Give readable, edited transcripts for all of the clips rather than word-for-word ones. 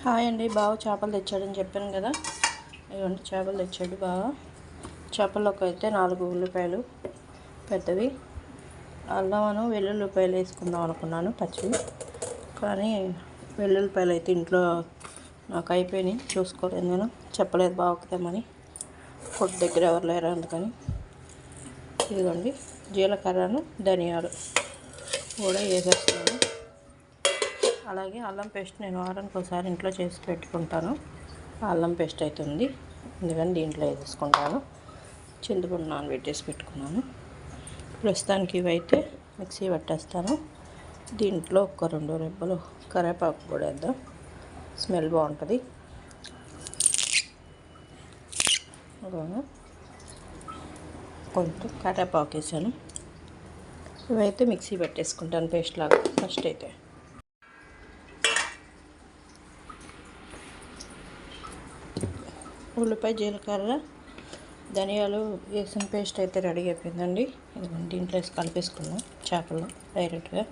Hi అండి, బావ చేపలు తెచ్చాడని చెప్పాను కదా. ఇవ్వండి చేపలు తెచ్చాడు బావ. చేపల్లోకి అయితే 4 ఉల్లిపాయలు పెద్దవి, అల్లమను వెల్లుల్లిపాయలు వేసుకుందాం అనుకున్నాను పచ్చివి, కానీ వెల్లుల్లిపాయలు అయితే ఇంట్లో నాకు అయిపోయినాయి, చూసుకోలేదు నేను, చెప్పలేదు బావకి తెమ్మని. కొట్టు దగ్గర ఎవరు లేరు అందుకని. ఇదిగోండి జీలకర్రను ధనియాలు కూడా వేసేస్తున్నాను. అలాగే అల్లం పేస్ట్ నేను వారానికి ఒకసారి ఇంట్లో చేసి పెట్టుకుంటాను. అల్లం పేస్ట్ అయితే ఉంది, ఎందుకని దీంట్లో వేసేసుకుంటాను. చింతపండు నానబెట్టేసి పెట్టుకున్నాను. ప్రస్తుతానికి ఇవైతే మిక్సీ పట్టేస్తాను. దీంట్లో ఒక 2 రెబ్బలు కరివేపాకు కూడా వేద్దాం, స్మెల్ బాగుంటుంది. కొంచెం కరివేపాకు వేసాను. ఇవైతే మిక్సీ పెట్టేసుకుంటాను పేస్ట్ లాగా. ఫస్ట్ అయితే ఉల్లిపాయ, జీలకర్ర, ధనియాలు వేసిన పేస్ట్ అయితే రెడీ అయిపోయిందండి. దీంట్లో వేసి కలిపేసుకున్నాం చేపలు డైరెక్ట్గా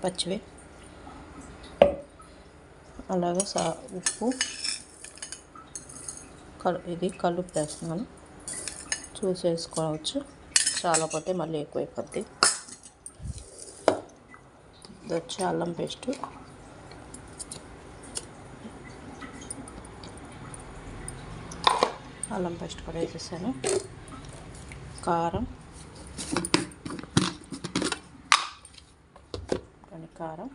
పచ్చివి. అలాగే ఉప్పు ఇది కలుపు వేస్తున్నాను, చూసేసుకోవచ్చు. చాలా పోతే మళ్ళీ ఎక్కువైపోద్ది. ఇది వచ్చి అల్లం పేస్టు, అల్లం పేస్ట్ కూడా వేసేసాను. కారం, కారం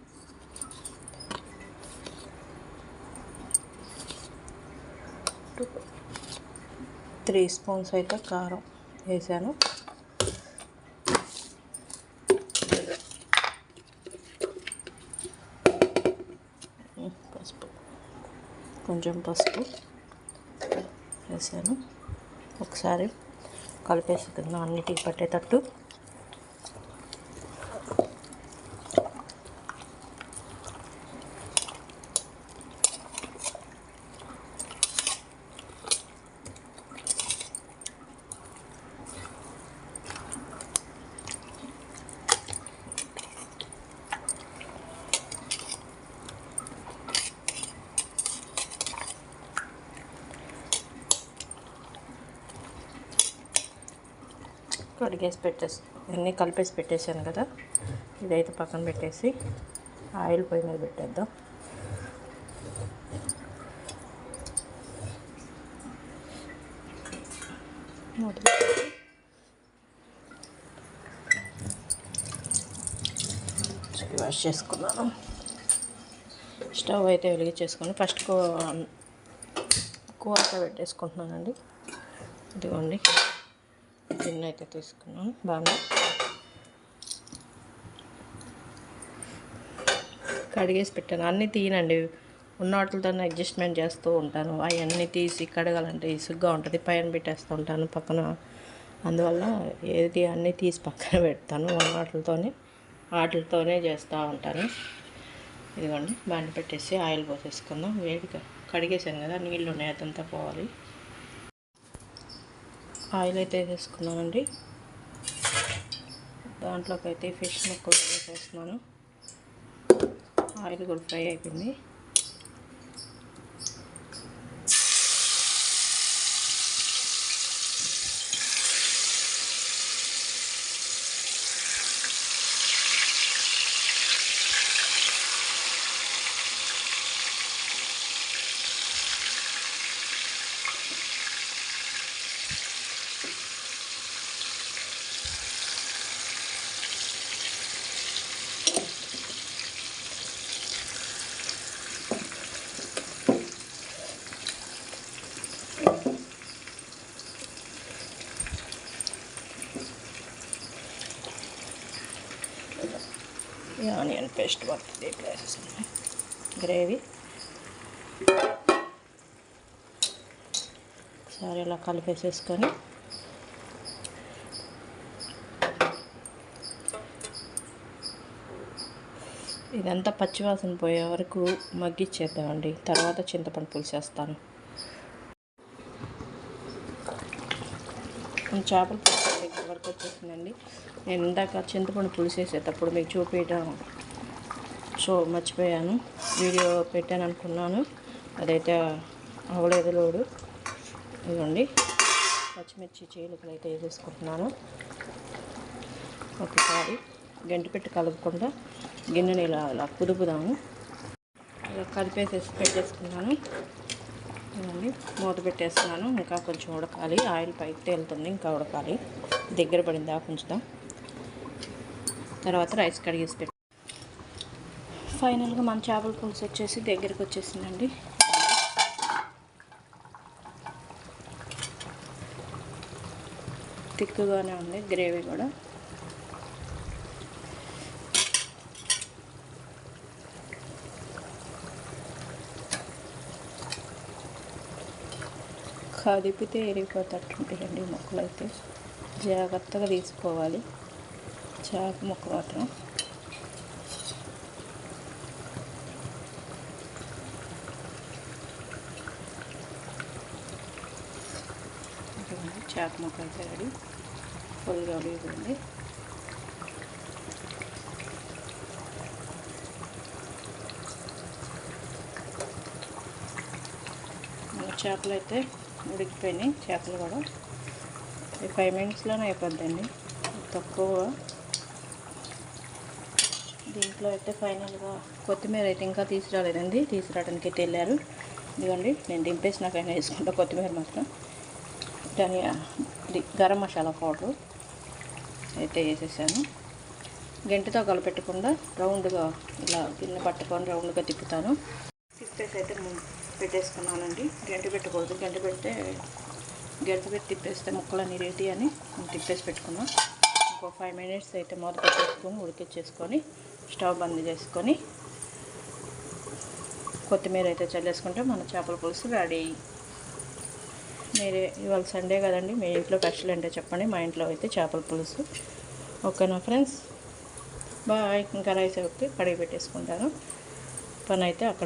3 స్పూన్స్ అయితే కారం వేసాను. పసుపు, కొంచెం పసుపు వేసాను. ఒకసారి కలిపేసుకుందాం అన్నిటికి పట్టేటట్టు. కడిగేసి అన్నీ కలిపేసి పెట్టేసాను కదా. ఇదైతే పక్కన పెట్టేసి ఆయిల్ పొయ్యి మీద పెట్టేద్దాం. వాష్ చేసుకున్నాను. స్టవ్ అయితే వెలిగించేసుకొని ఫస్ట్ కూరతో పెట్టేసుకుంటున్నానండి. ఇదిగోండి గిన్నె అయితే తీసుకున్నాను. బాగా కడిగేసి పెట్టాను. అన్నీ తీయనండి, ఉన్న వాటితో అడ్జస్ట్మెంట్ చేస్తూ ఉంటాను. అవన్నీ తీసి కడగాలంటే ఇసుగ్గా ఉంటుంది, పైన పెట్టేస్తూ ఉంటాను పక్కన. అందువల్ల ఏది అన్నీ తీసి పక్కన పెడతాను, ఉన్న వాటితోనే చేస్తూ ఉంటాను. ఇదిగోండి బాండి పెట్టేసి ఆయిల్ పోసేసుకుందాం. వేడిగా కడిగేసాను కదా, నీళ్ళు ఉన్నాయి, అదంతా పోవాలి. ఆయిల్ అయితే వేసేసుకున్నానండి. దాంట్లోకి అయితే ఫిష్ ముక్కలు వేసేస్తున్నాను. ఆయిల్ కూడా ఫ్రై అయిపోయింది. ఆనియన్ పేస్ట్ పడుతుంది వేసేసాను. గ్రేవీ ఒకసారి ఇలా కలిపేసేసుకొని ఇదంతా పచ్చివాసన పోయే వరకు మగ్గిచ్చేద్దామండి. తర్వాత చింతపండు పులుసు వేస్తాను. చేపల పులుసు దగ్గర వరకు వచ్చేసిందండి. నేను ఇందాక చింతపండు పులుసు వేసేటప్పుడు మీకు చూపించడం మర్చిపోయాను, వీడియో పెట్టాను అనుకున్నాను. అదైతే అవ్వలేదు లోడు. ఇదిగోండి పచ్చిమిర్చి చీలికలు అయితే వేసేసుకుంటున్నాను. ఒకసారి గంటి పెట్టి కలుపుకుండా గిన్నెని ఇలా కుదుపుదాము. ఇలా కలిపేసేసి పెట్టేసుకున్నాను. ఇవ్వండి మూత పెట్టేస్తున్నాను. ఇంకా కొంచెం ఉడకాలి. ఆయిల్ పైకి తేలుతుంది, ఇంకా ఉడకాలి. దగ్గర పడిందా కొంచెం. తర్వాత రైస్ కడిగేసి పెట్టి ఫైనల్గా మన చేపల పులుసు వచ్చేసి దగ్గరికి వచ్చేసిందండి. తిక్కుగానే ఉంది గ్రేవీ కూడా. కదిపితే ఎరిగిపోతట్టుంటాయండి ముక్కలు అయితే. జాగ్రత్తగా తీసుకోవాలి చేప ముక్క మాత్రం. చేప ముక్క అయితే రెడీ. ఫుల్గా ఉడికిపోయింది. మన చేపలు అయితే ఉడికిపోయినాయి. చేపలు కూడా 5 మినిట్స్లోనే అయిపోద్దండి, తక్కువ. దీంట్లో అయితే ఫైనల్గా కొత్తిమీర అయితే ఇంకా తీసుకురాలేదండి. తీసుకురావడానికి అయితే వెళ్ళారు. ఇదిగోండి నేను దింపేసినాకైనా వేసుకుంటా కొత్తిమీర మాత్రం. ధనియా గరం మసాలా పౌడరు అయితే వేసేసాను. గంటితో కలపెట్టకుండా రౌండ్గా ఇలా గిన్నె పట్టుకొని రౌండ్గా తిప్పుతాను. తిప్పేసి అయితే పెట్టేసుకున్నానండి. గంటి పెట్టకూడదు, గంటి పెడితే గంటి పెట్టి తిప్పేస్తే ముక్కలన్నీ రెడీ అని తిప్పేసి పెట్టుకున్నాం. ఇంకో 5 మినిట్స్ అయితే మూత పెట్టేసుకొని ఉడికిచ్చేసుకొని స్టవ్ బంద్ చేసుకొని కొత్తిమీర అయితే చల్లేసుకుంటే మన చేపల పులుసు రెడీ. మీరే ఇవాళ సండే కదండి, మీ ఇంట్లో స్పెషల్ అంటే చెప్పండి. మా ఇంట్లో అయితే చేపల పులుసు. ఓకేనా ఫ్రెండ్స్, బాయ్. ఇంకా రైస్ అయితే కడిగి పెట్టేసుకుంటాను. పని అయితే అక్కడ